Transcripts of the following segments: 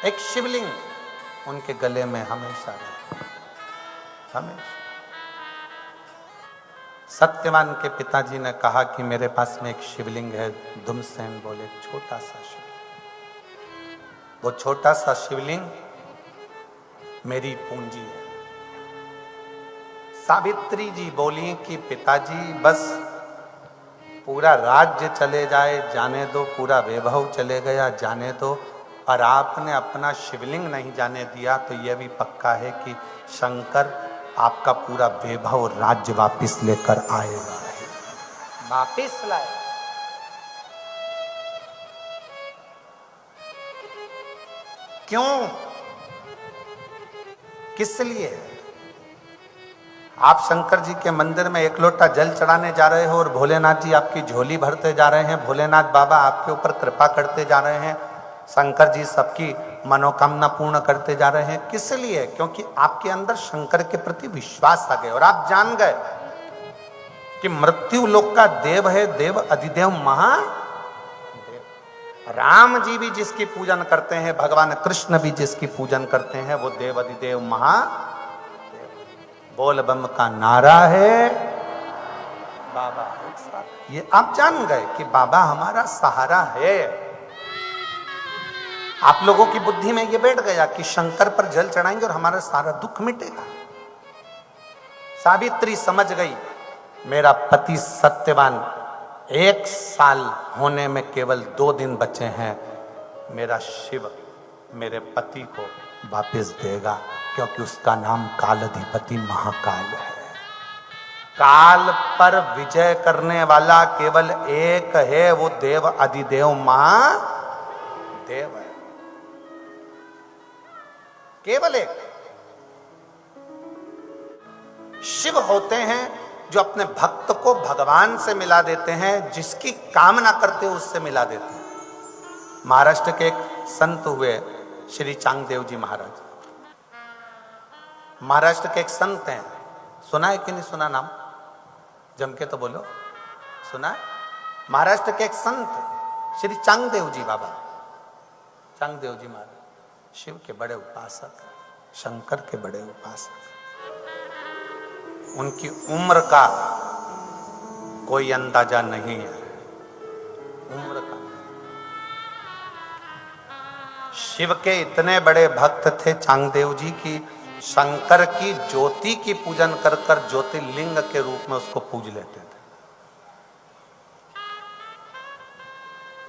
एक शिवलिंग उनके गले में हमेशा रहता, हमेशा। सत्यवान के पिताजी ने कहा कि मेरे पास में एक शिवलिंग है। धुमसेन बोले छोटा सा शिवलिंग, वो छोटा सा शिवलिंग मेरी पूंजी है। सावित्री जी बोली कि पिताजी बस पूरा राज्य चले जाए जाने दो, पूरा वैभव चले गया जाने दो, और आपने अपना शिवलिंग नहीं जाने दिया तो यह भी पक्का है कि शंकर आपका पूरा वैभव राज्य वापस लेकर आएगा, वापस लाए। क्यों, किस लिए? आप शंकर जी के मंदिर में एक लोटा जल चढ़ाने जा रहे हो और भोलेनाथ जी आपकी झोली भरते जा रहे हैं, भोलेनाथ बाबा आपके ऊपर कृपा करते जा रहे हैं, शंकर जी सबकी मनोकामना पूर्ण करते जा रहे हैं। किस लिए? क्योंकि आपके अंदर शंकर के प्रति विश्वास आ गया और आप जान गए कि मृत्यु लोक का देव है देव, अधिदेव महादेव। राम जी भी जिसकी पूजन करते हैं, भगवान कृष्ण भी जिसकी पूजन करते हैं, वो देव अधिदेव महादेव। बोल बम का नारा है बाबा, ये आप जान गए कि बाबा हमारा सहारा है। आप लोगों की बुद्धि में ये बैठ गया कि शंकर पर जल चढ़ाएंगे और हमारा सारा दुख मिटेगा। सावित्री समझ गई मेरा पति सत्यवान 1 साल होने में केवल 2 दिन बचे हैं, मेरा शिव मेरे पति को वापस देगा, क्योंकि उसका नाम कालाधिपति महाकाल है। काल पर विजय करने वाला केवल एक है, वो देव अधिदेव महादेव है, केवल एक। शिव होते हैं जो अपने भक्त को भगवान से मिला देते हैं, जिसकी कामना करते हो उससे मिला देते हैं। महाराष्ट्र के एक संत हुए श्री चांगदेव जी महाराज, महाराष्ट्र के एक संत हैं, सुना है कि नहीं सुना नाम? जम के तो बोलो, सुना है? महाराष्ट्र के एक संत श्री चांगदेव जी बाबा, चांगदेव जी महाराज शिव के बड़े उपासक, शंकर के बड़े उपासक। उनकी उम्र का कोई अंदाजा नहीं है, उम्र का। शिव के इतने बड़े भक्त थे चांगदेव जी की, शंकर की ज्योति की पूजन कर कर ज्योतिर्लिंग के रूप में उसको पूज लेते थे।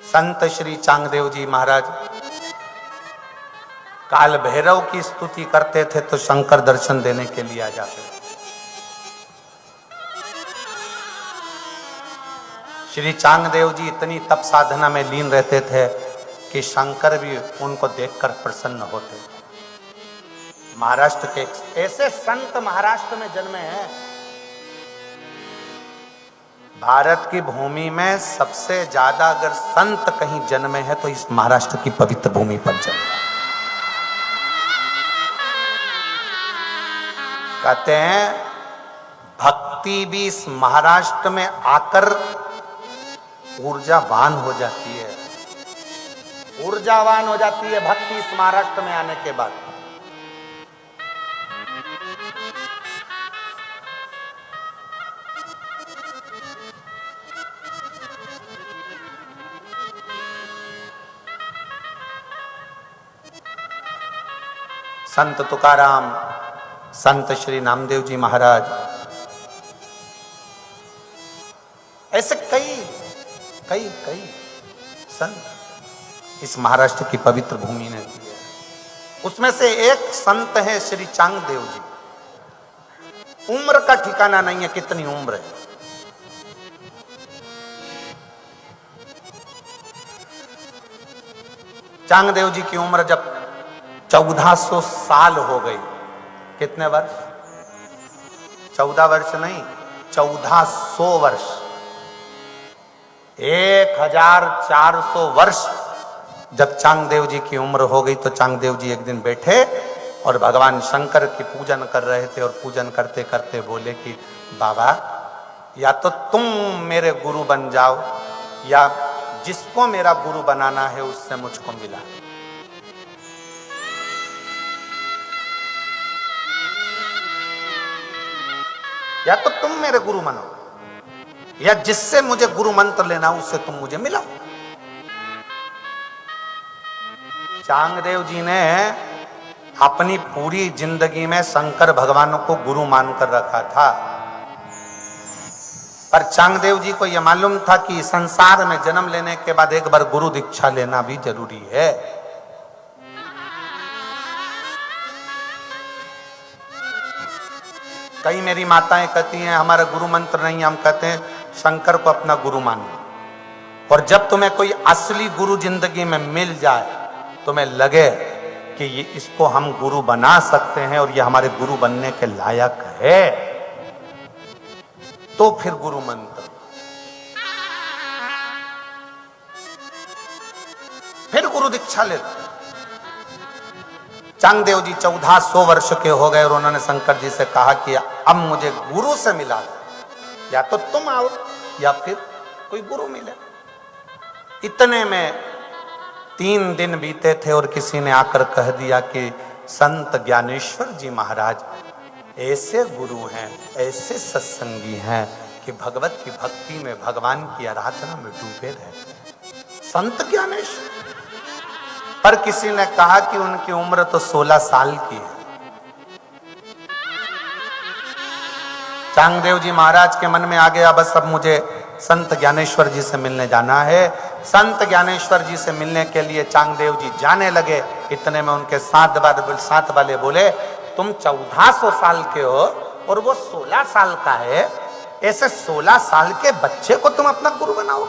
संत श्री चांगदेव जी महाराज काल भैरव की स्तुति करते थे तो शंकर दर्शन देने के लिए आ जाते थे। श्री चांगदेव जी इतनी तप साधना में लीन रहते थे कि शंकर भी उनको देखकर प्रसन्न होते थे। महाराष्ट्र के ऐसे संत महाराष्ट्र में जन्मे हैं। भारत की भूमि में सबसे ज्यादा अगर संत कहीं जन्मे हैं तो इस महाराष्ट्र की पवित्र भूमि पर जन्मे। कहते हैं भक्ति भी इस महाराष्ट्र में आकर ऊर्जावान हो जाती है, ऊर्जावान हो जाती है भक्ति इस महाराष्ट्र में आने के बाद। संत तुकाराम, संत श्री नामदेव जी महाराज, ऐसे कई कई कई संत इस महाराष्ट्र की पवित्र भूमि ने दी है। उसमें से एक संत है श्री चांगदेव जी। उम्र का ठिकाना नहीं है, कितनी उम्र है। चांगदेव जी की उम्र जब 1400 साल हो गई, कितने वर्ष? 14 वर्ष नहीं, 1400 वर्ष, 1400 वर्ष जब चांगदेव जी की उम्र हो गई तो चांगदेव जी एक दिन बैठे और भगवान शंकर की पूजन कर रहे थे और पूजन करते करते बोले कि बाबा या तो तुम मेरे गुरु बन जाओ या जिसको मेरा गुरु बनाना है उससे मुझको मिला। या तो तुम मेरे गुरु मानो, या जिससे मुझे गुरु मंत्र लेना उससे तुम मुझे मिलाओ। चांगदेव जी ने अपनी पूरी जिंदगी में शंकर भगवान को गुरु मानकर रखा था, पर चांगदेव जी को यह मालूम था कि संसार में जन्म लेने के बाद एक बार गुरु दीक्षा लेना भी जरूरी है। कई मेरी माताएं कहती हैं हमारा गुरु मंत्र नहीं, हम कहते हैं शंकर को अपना गुरु मानो। और जब तुम्हें कोई असली गुरु जिंदगी में मिल जाए, तुम्हें लगे कि ये इसको हम गुरु बना सकते हैं और ये हमारे गुरु बनने के लायक है, तो फिर गुरु मंत्र, फिर गुरु दीक्षा ले। चांगदेव जी 1400 वर्ष के हो गए और उन्होंने शंकर जी से कहा कि अब मुझे गुरु से मिला दो, या तो तुम आओ या फिर कोई गुरु मिले। इतने में 3 दिन बीते थे और किसी ने आकर कह दिया कि संत ज्ञानेश्वर जी महाराज ऐसे गुरु हैं, ऐसे सत्संगी हैं कि भगवत की भक्ति में, भगवान की आराधना में डूबे रहते हैं। संत ज्ञानेश्वर। पर किसी ने कहा कि उनकी उम्र तो 16 साल की है। चांगदेव जी महाराज के मन में आ गया, बस अब मुझे संत ज्ञानेश्वर जी से मिलने जाना है। संत ज्ञानेश्वर जी से मिलने के लिए चांगदेव जी जाने लगे। इतने में उनके साथ वाले बोले, तुम 1400 साल के हो और वो 16 साल का है, ऐसे 16 साल के बच्चे को तुम अपना गुरु बनाओ।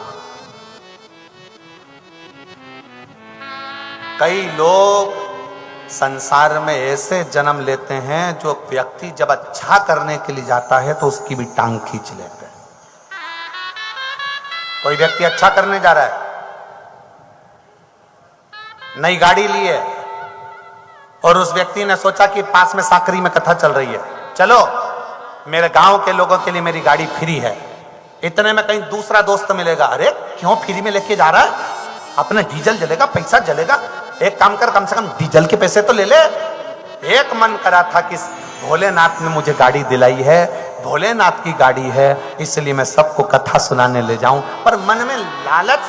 कई लोग संसार में ऐसे जन्म लेते हैं जो व्यक्ति जब अच्छा करने के लिए जाता है तो उसकी भी टांग खींच लेते हैं। कोई व्यक्ति अच्छा करने जा रहा है, नई गाड़ी ली है और उस व्यक्ति ने सोचा कि पास में साकरी में कथा चल रही है, चलो मेरे गांव के लोगों के लिए मेरी गाड़ी फ्री है। इतने में कहीं दूसरा दोस्त मिलेगा, अरे क्यों फ्री में लेके जा रहा है, अपना डीजल जलेगा, पैसा जलेगा, एक काम कर कम से कम डीजल के पैसे तो ले ले। एक मन करा था कि भोलेनाथ ने मुझे गाड़ी दिलाई है, भोलेनाथ की गाड़ी है, इसलिए मैं सबको कथा सुनाने ले जाऊं। पर मन में लालच,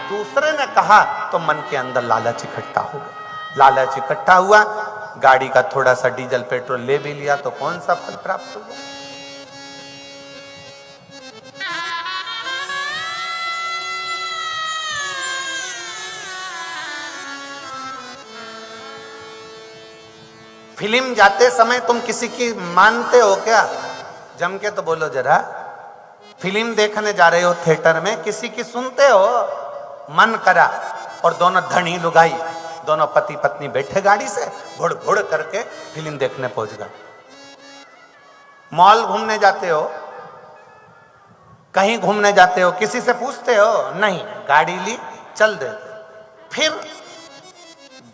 दूसरे ने कहा तो मन के अंदर लालच इकट्ठा हो गया। लालच इकट्ठा हुआ, गाड़ी का थोड़ा सा डीजल पेट्रोल ले भी लिया, तो कौन सा फल प्राप्त हुआ। फिल्म जाते समय तुम किसी की मानते हो क्या? जम के तो बोलो जरा। फिल्म देखने जा रहे हो थिएटर में, किसी की सुनते हो? मन करा और दोनों धनी लुगाई, दोनों पति पत्नी बैठे गाड़ी से, घुड़ घुड़ करके फिल्म देखने पहुंच गए। मॉल घूमने जाते हो, कहीं घूमने जाते हो, किसी से पूछते हो? नहीं, गाड़ी ली चल देते। फिर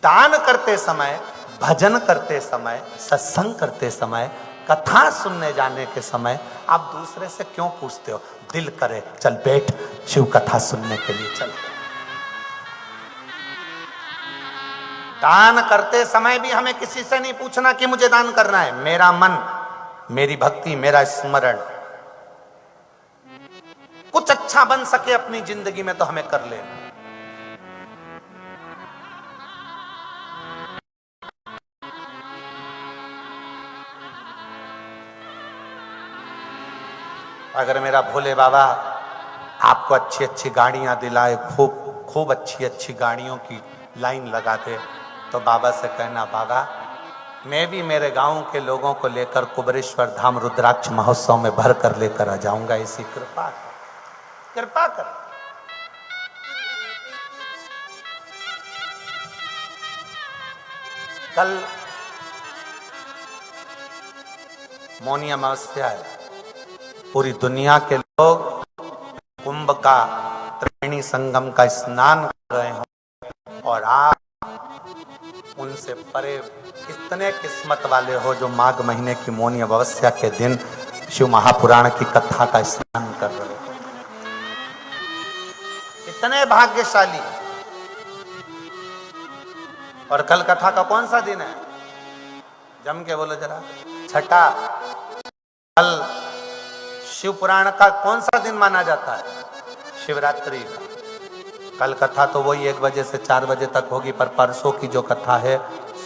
दान करते समय, भजन करते समय, सत्संग करते समय, कथा सुनने जाने के समय आप दूसरे से क्यों पूछते हो? दिल करे चल बैठ शिव कथा सुनने के लिए चल। दान करते समय भी हमें किसी से नहीं पूछना कि मुझे दान करना है। मेरा मन, मेरी भक्ति, मेरा स्मरण कुछ अच्छा बन सके अपनी जिंदगी में तो हमें कर लेना। अगर मेरा भोले बाबा आपको अच्छी अच्छी गाड़ियां दिलाए, खूब अच्छी अच्छी गाड़ियों की लाइन लगा दे, तो बाबा से कहना, बाबा मैं भी मेरे गांव के लोगों को लेकर कुबरेश्वर धाम रुद्राक्ष महोत्सव में भर कर लेकर आ जाऊंगा। ऐसी कृपा कर। कल मौनी अमावस्या है, पूरी दुनिया के लोग कुंभ का, त्रिवेणी संगम का स्नान कर रहे हैं और आप उनसे परे इतने किस्मत वाले हो जो माघ महीने की मौनी अमावस्या के दिन शिव महापुराण की कथा का स्नान कर रहे हो। इतने भाग्यशाली। और कल कथा का कौन सा दिन है? जम के बोलो जरा। छठा। कल शिव पुराण का कौन सा दिन माना जाता है? शिवरात्रि का। कल कथा तो वही 1 बजे से 4 बजे तक होगी, पर परसों की जो कथा है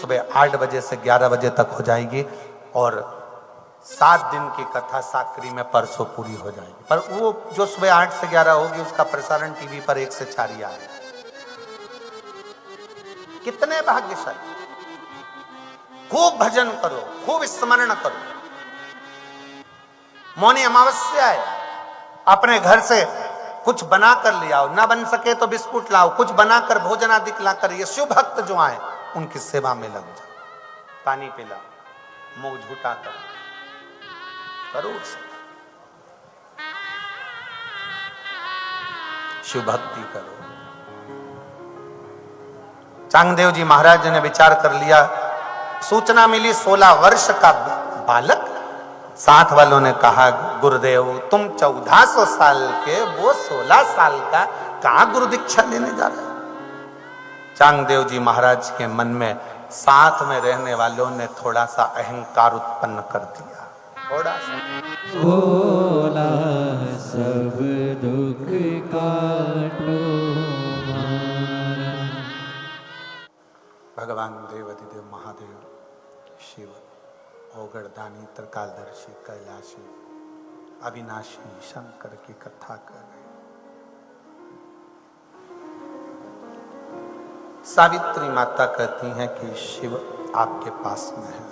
सुबह 8 बजे से 11 बजे तक हो जाएगी, और 7 दिन की कथा साकरी में परसों पूरी हो जाएगी। पर वो जो सुबह 8 से 11 होगी उसका प्रसारण टीवी पर 1 से 4 ही आएगा। कितने भाग्यशाली। खूब भजन करो, खूब स्मरण करो। मौनी अमावस्या है, अपने घर से कुछ बना कर ले आओ, ना बन सके तो बिस्कुट लाओ, कुछ बनाकर भोजन आदि लाकर ये शिव भक्त जो आए उनकी सेवा में लग जाओ। पानी पिलाओ, मुंह झूठा करो, शिव भक्ति करो। चांगदेव जी महाराज ने विचार कर लिया, सूचना मिली 16 वर्ष का बालक। साथ वालों ने कहा, गुरुदेव तुम 1400 साल के, वो 16 साल का, कहां गुरु दीक्षा लेने जा रहे? चांगदेव जी महाराज के मन में साथ में रहने वालों ने थोड़ा सा अहंकार उत्पन्न कर दिया। थोड़ा सा बोला सब दुख काटो मारा। भगवान देवाधिदेव महादेव शिव ओगरदानी त्रिकालदर्शी कैलाशी अविनाशी शंकर की कथा कर रहे। सावित्री माता कहती हैं कि शिव आपके पास में है।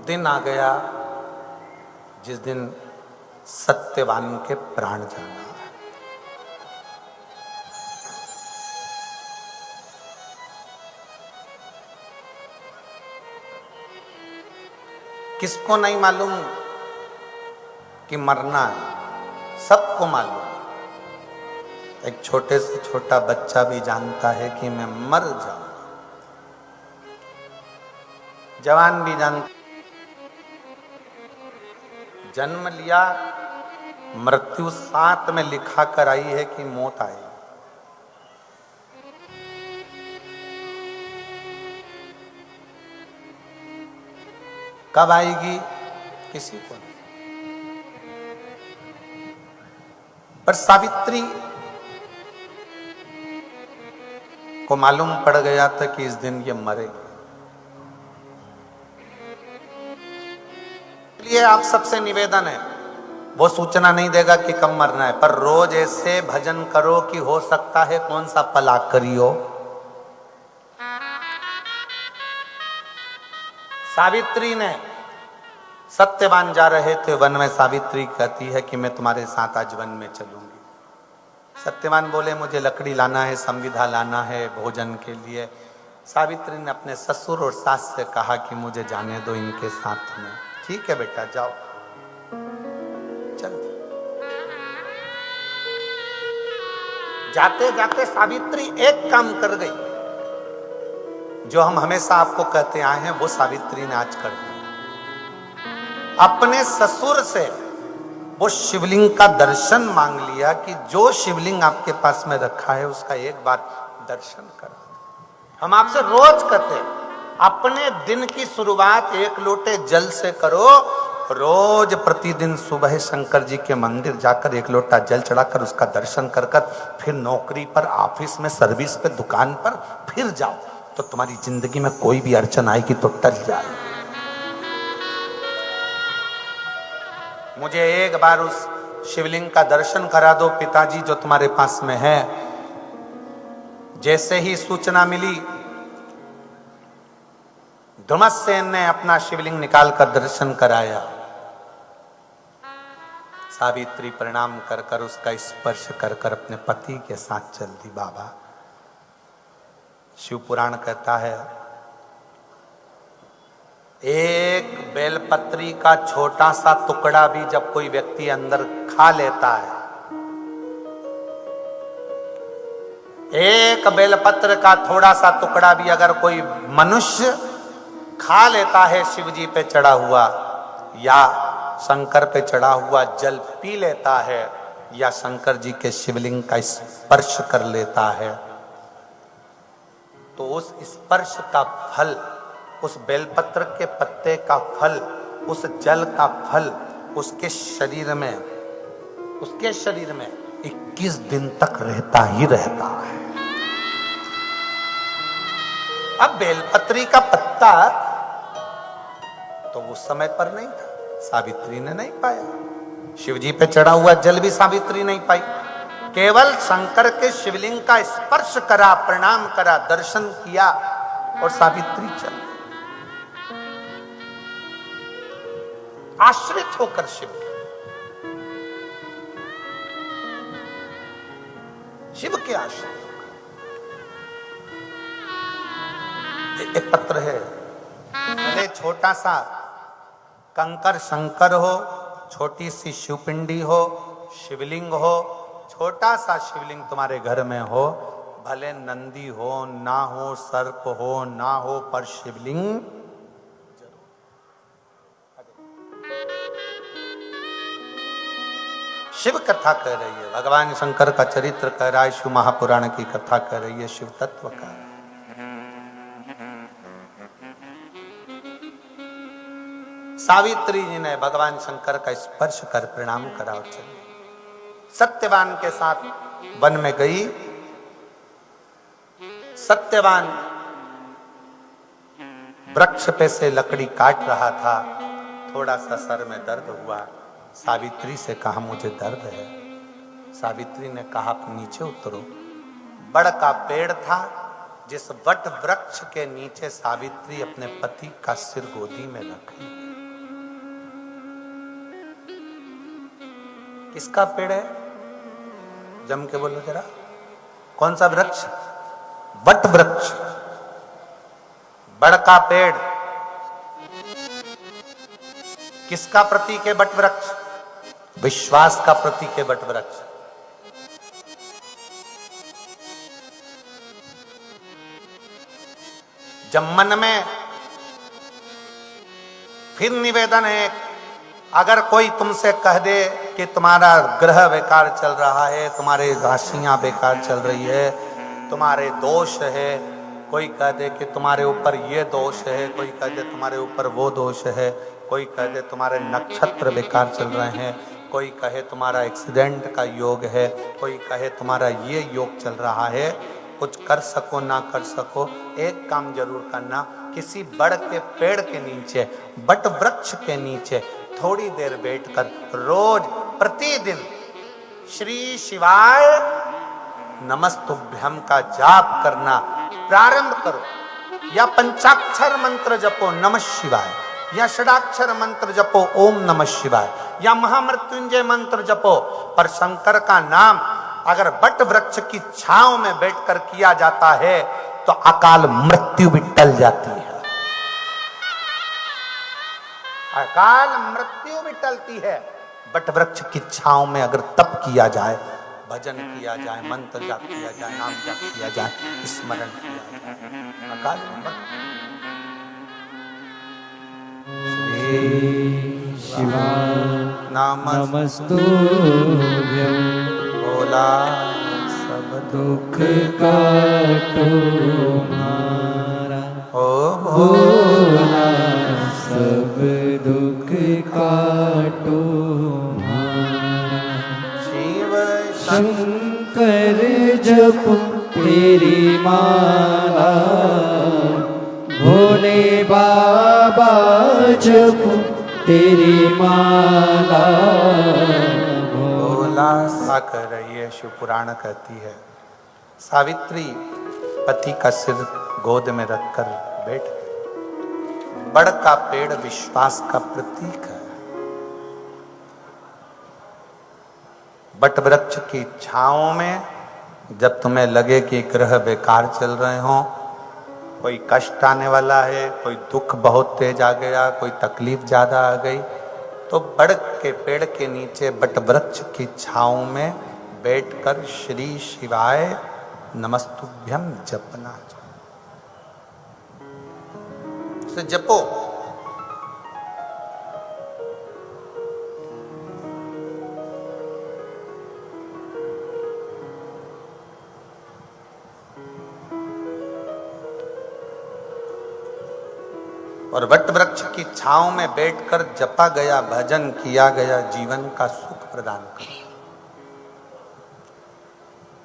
दिन आ गया जिस दिन सत्यवान के प्राण जाना है। किसको नहीं मालूम कि मरना है? सबको मालूम। एक छोटे से छोटा बच्चा भी जानता है कि मैं मर जाऊंगा। जवान भी जानता, जन्म लिया, मृत्यु साथ में लिखा कर आई है कि मौत आई। कब आएगी किसी को नहीं। पर सावित्री को मालूम पड़ गया था कि इस दिन ये मरेगी। इसलिए आप सबसे निवेदन है, वो सूचना नहीं देगा कि कब मरना है, पर रोज ऐसे भजन करो कि हो सकता है कौन सा पल आखिरी हो। सावित्री ने, सत्यवान जा रहे थे वन में, सावित्री कहती है कि मैं तुम्हारे साथ आज वन में चलूंगी। सत्यवान बोले मुझे लकड़ी लाना है, संविधा लाना है भोजन के लिए। सावित्री ने अपने ससुर और सास से कहा कि मुझे जाने दो इनके साथ में। ठीक है बेटा जाओ। चल जाते जाते सावित्री एक काम कर गई जो हम हमेशा आपको कहते आए हैं, वो सावित्री ने आज कर दिया। अपने ससुर से वो शिवलिंग का दर्शन मांग लिया कि जो शिवलिंग आपके पास में रखा है उसका एक बार दर्शन करो। हम आपसे रोज कहते हैं, अपने दिन की शुरुआत 1 लोटे जल से करो। रोज प्रतिदिन सुबह शंकर जी के मंदिर जाकर 1 लोटा जल चढ़ाकर उसका दर्शन कर फिर नौकरी पर, ऑफिस में, सर्विस पे, दुकान पर फिर जाओ, तो तुम्हारी जिंदगी में कोई भी अड़चन आएगी तो टल जाए। मुझे एक बार उस शिवलिंग का दर्शन करा दो पिताजी जो तुम्हारे पास में है। जैसे ही सूचना मिली, धुमसेन ने अपना शिवलिंग निकालकर दर्शन कराया। सावित्री प्रणाम कर कर उसका स्पर्श कर कर अपने पति के साथ चल दी। बाबा, शिव पुराण कहता है, एक बेलपत्री का छोटा सा टुकड़ा भी जब कोई व्यक्ति अंदर खा लेता है, एक बेलपत्र का थोड़ा सा टुकड़ा भी अगर कोई मनुष्य खा लेता है, शिव जी पे चढ़ा हुआ या शंकर पे चढ़ा हुआ जल पी लेता है या शंकर जी के शिवलिंग का स्पर्श कर लेता है, तो उस स्पर्श का फल, उस बेलपत्र के पत्ते का फल उस जल का फल उसके शरीर में 21 दिन तक रहता ही रहता है। अब बेलपत्री का पत्ता तो उस समय पर नहीं था, सावित्री ने नहीं पाया। शिवजी पे चढ़ा हुआ जल भी सावित्री नहीं पाई। केवल शंकर के शिवलिंग का स्पर्श करा, प्रणाम करा, दर्शन किया और सावित्री चल आश्रित होकर शिव के आश्रित। एक पत्र है, भले छोटा सा कंकर शंकर हो, छोटी सी शिवपिंडी हो, शिवलिंग हो, छोटा सा शिवलिंग तुम्हारे घर में हो, भले नंदी हो ना हो, सर्प हो ना हो, पर शिवलिंग शिव कथा कह रही है। भगवान शंकर का चरित्र कह रहा है, शिव महापुराण की कथा कह रही है, शिव तत्व का। सावित्री जी ने भगवान शंकर का स्पर्श कर प्रणाम करा और चली। सत्यवान के साथ वन में गई। सत्यवान वृक्ष पे से लकड़ी काट रहा था, थोड़ा सा सर में दर्द हुआ। सावित्री से कहा मुझे दर्द है। सावित्री ने कहा आप नीचे उतरो। बड़ का पेड़ था, जिस वट वृक्ष के नीचे सावित्री अपने पति का सिर गोदी में रखी। किसका पेड़ है? जम के बोलो जरा, कौन सा वृक्ष? वट वृक्ष, बड़ का पेड़। किसका प्रतीक है वट वृक्ष? विश्वास का प्रतीक है वट वृक्ष। जब मन में फिर निवेदन है, अगर कोई तुमसे कह दे कि तुम्हारा ग्रह बेकार चल रहा है, तुम्हारे राशियां बेकार चल रही है, तुम्हारे दोष है, कोई कह दे कि तुम्हारे ऊपर ये दोष है, कोई कह दे तुम्हारे ऊपर वो दोष है, कोई कह दे तुम्हारे नक्षत्र बेकार चल रहे हैं, कोई कहे तुम्हारा एक्सीडेंट का योग है, कोई कहे तुम्हारा ये योग चल रहा है, कुछ कर सको ना कर सको, एक काम जरूर करना, किसी बड़ के पेड़ के नीचे, बट वृक्ष के नीचे थोड़ी देर बैठकर रोज प्रतिदिन श्री शिवाय नमस्तुभ्यम का जाप करना प्रारंभ करो, या पंचाक्षर मंत्र जपो नमः शिवाय, या षडाक्षर मंत्र जपो ओम नमः शिवाय, या महामृत्युंजय मंत्र जपो। पर शंकर का नाम अगर बट वृक्ष की छांव में बैठकर किया जाता है तो अकाल मृत्यु भी टल जाती है। अकाल मृत्यु भी टलती है। बट वृक्ष की छांव में अगर तप किया जाए, भजन किया जाए, मंत्र जाप किया जाए, नाम जाप किया जाए, स्मरण किया जाए, अकाल मृत्यु। शिवाय नमस्तुभ्यं भोला सब दुख काटो हमारा, ओ भोला सब दुख काटो हमारा। शिव शंकर जपो तेरी माला, भोले बाबा जपो तेरी माला। भोला सा कह रही है, शिव पुराण कहती है, सावित्री पति का सिर गोद में रखकर बैठ गई। बड़ का पेड़ विश्वास का प्रतीक है। बट वृक्ष की छांव में जब तुम्हें लगे कि ग्रह बेकार चल रहे हो, कोई कष्ट आने वाला है, कोई दुख बहुत तेज आ गया, कोई तकलीफ ज्यादा आ गई, तो बड़ के पेड़ के नीचे बट वृक्ष की छांव में बैठकर श्री शिवाय नमस्तुभ्यम जपना से जपो। और वट वृक्ष की छांव में बैठकर जपा गया भजन किया गया जीवन का सुख प्रदान कर।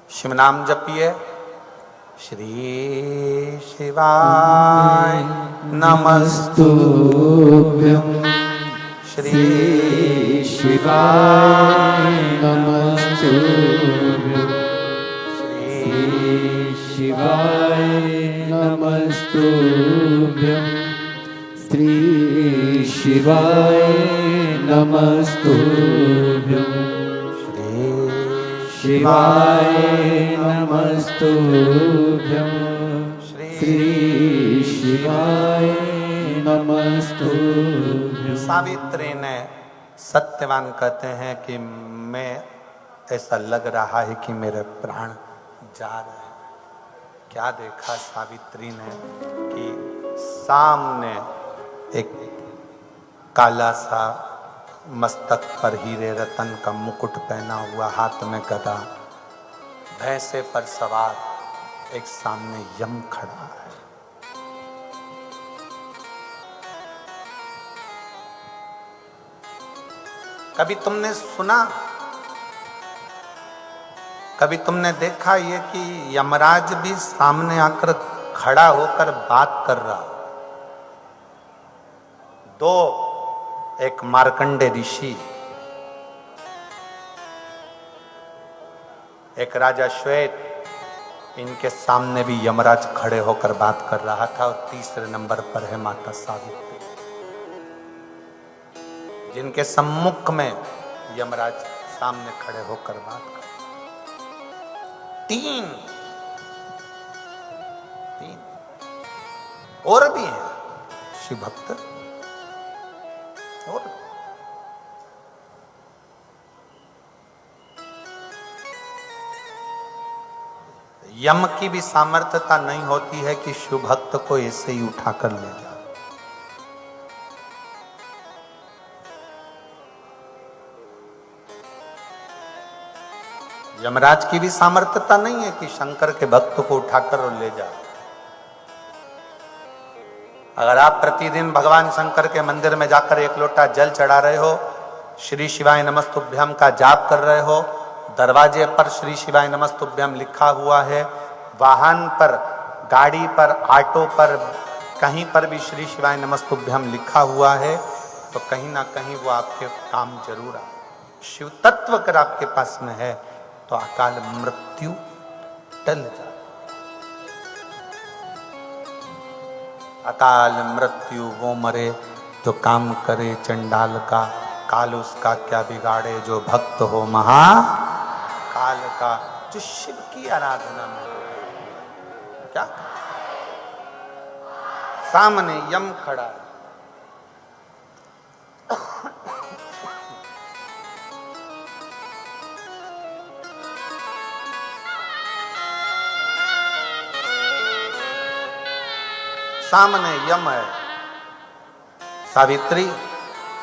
शिव नाम जपिए। श्री शिवाय नमस्तुभ्यं श्री शिवाय नमस्तुभ्यं श्री शिवाय नमस्तुभ्यं श्री शिवाय नमस्तुभ्यं श्री शिवाय नमस्तुभ्यं श्री शिवाय नमस्तुभ्यं। सावित्री ने सत्यवान कहते हैं कि मैं ऐसा लग रहा है कि मेरे प्राण जा रहे हैं। क्या देखा सावित्री ने कि सामने एक काला सा मस्तक पर हीरे रतन का मुकुट पहना हुआ, हाथ में गदा, भैंसे पर सवार एक सामने यम खड़ा है। कभी तुमने सुना, कभी तुमने देखा ये कि यमराज भी सामने आकर खड़ा होकर बात कर रहा? दो, एक मार्कंडे ऋषि, एक राजा श्वेत, इनके सामने भी यमराज खड़े होकर बात कर रहा था। और तीसरे नंबर पर है माता सावित्री, जिनके सम्मुख में यमराज सामने खड़े होकर बात कर। तीन और भी हैं शिव भक्त और यम की भी सामर्थ्यता नहीं होती है कि शिव भक्त को ऐसे ही उठाकर ले जाए। यमराज की भी सामर्थ्यता नहीं है कि शंकर के भक्त को उठाकर और ले जाए। अगर आप प्रतिदिन भगवान शंकर के मंदिर में जाकर एक लोटा जल चढ़ा रहे हो, श्री शिवाय नमस्तुभ्यम का जाप कर रहे हो, दरवाजे पर श्री शिवाय नमस्तुभ्यम लिखा हुआ है, वाहन पर, गाड़ी पर, ऑटो पर, कहीं पर भी श्री शिवाय नमस्तुभ्यम लिखा हुआ है, तो कहीं ना कहीं वो आपके काम जरूर आए। शिव तत्व अगर आपके पास में है तो अकाल मृत्यु टल जाए। अकाल मृत्यु वो मरे जो काम करे चंडाल का, काल उसका क्या बिगाड़े जो भक्त हो महाकाल का। जो शिव की आराधना में क्या सामने यम खड़ा है, सामने यम है। सावित्री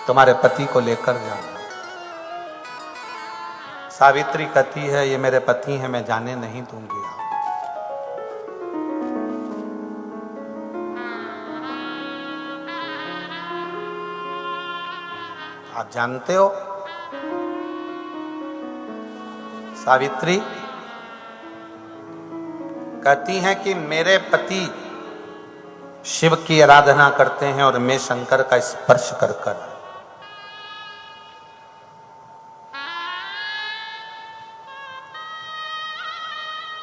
तुम्हारे पति को लेकर जाना। सावित्री कहती है ये मेरे पति हैं, मैं जाने नहीं दूंगी। आप जानते हो सावित्री कहती हैं कि मेरे पति शिव की आराधना करते हैं और मैं शंकर का स्पर्श कर कर।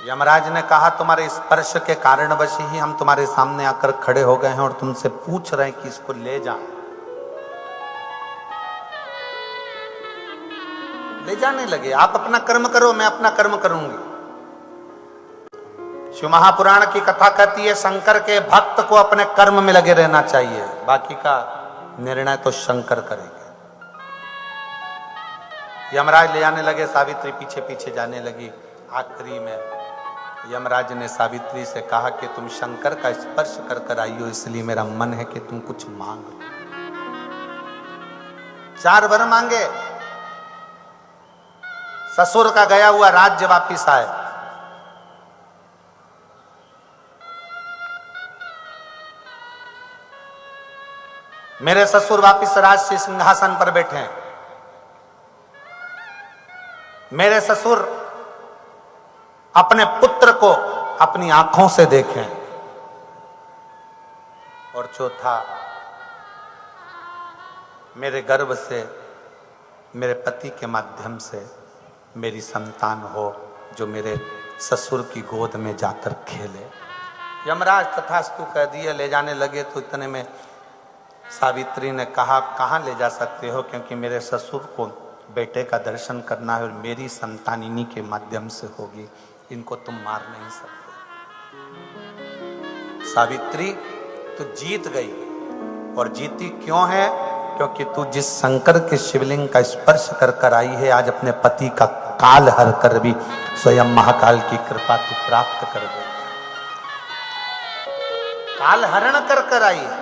यमराज ने कहा तुम्हारे स्पर्श के कारणवश ही हम तुम्हारे सामने आकर खड़े हो गए हैं और तुमसे पूछ रहे हैं कि इसको ले जाएं। ले जाने लगे। आप अपना कर्म करो, मैं अपना कर्म करूंगी। शिव महापुराण की कथा कहती है शंकर के भक्त को अपने कर्म में लगे रहना चाहिए, बाकी का निर्णय तो शंकर करेंगे। यमराज ले जाने लगे, सावित्री पीछे पीछे जाने लगी। आखिरी में यमराज ने सावित्री से कहा कि तुम शंकर का स्पर्श कर कर आई हो, इसलिए मेरा मन है कि तुम कुछ मांग लो। 4 वर मांगे। ससुर का गया हुआ राज्य वापिस आए, मेरे ससुर वापिस राजसी सिंहासन पर बैठे हैं। मेरे ससुर अपने पुत्र को अपनी आंखों से देखें। और चौथा, मेरे गर्भ से, मेरे पति के माध्यम से मेरी संतान हो जो मेरे ससुर की गोद में जाकर खेले। यमराज तथास्तु कह दिए, ले जाने लगे तो इतने में सावित्री ने कहा, कहाँ ले जा सकते हो, क्योंकि मेरे ससुर को बेटे का दर्शन करना है और मेरी संतान इन्हीं के माध्यम से होगी, इनको तुम मार नहीं सकते। सावित्री तू जीत गई, और जीती क्यों है? क्योंकि तू जिस शंकर के शिवलिंग का स्पर्श कर कर आई है, आज अपने पति का काल हर कर भी स्वयं महाकाल की कृपा तू प्राप्त कर दे। काल हरण कर कर आई है।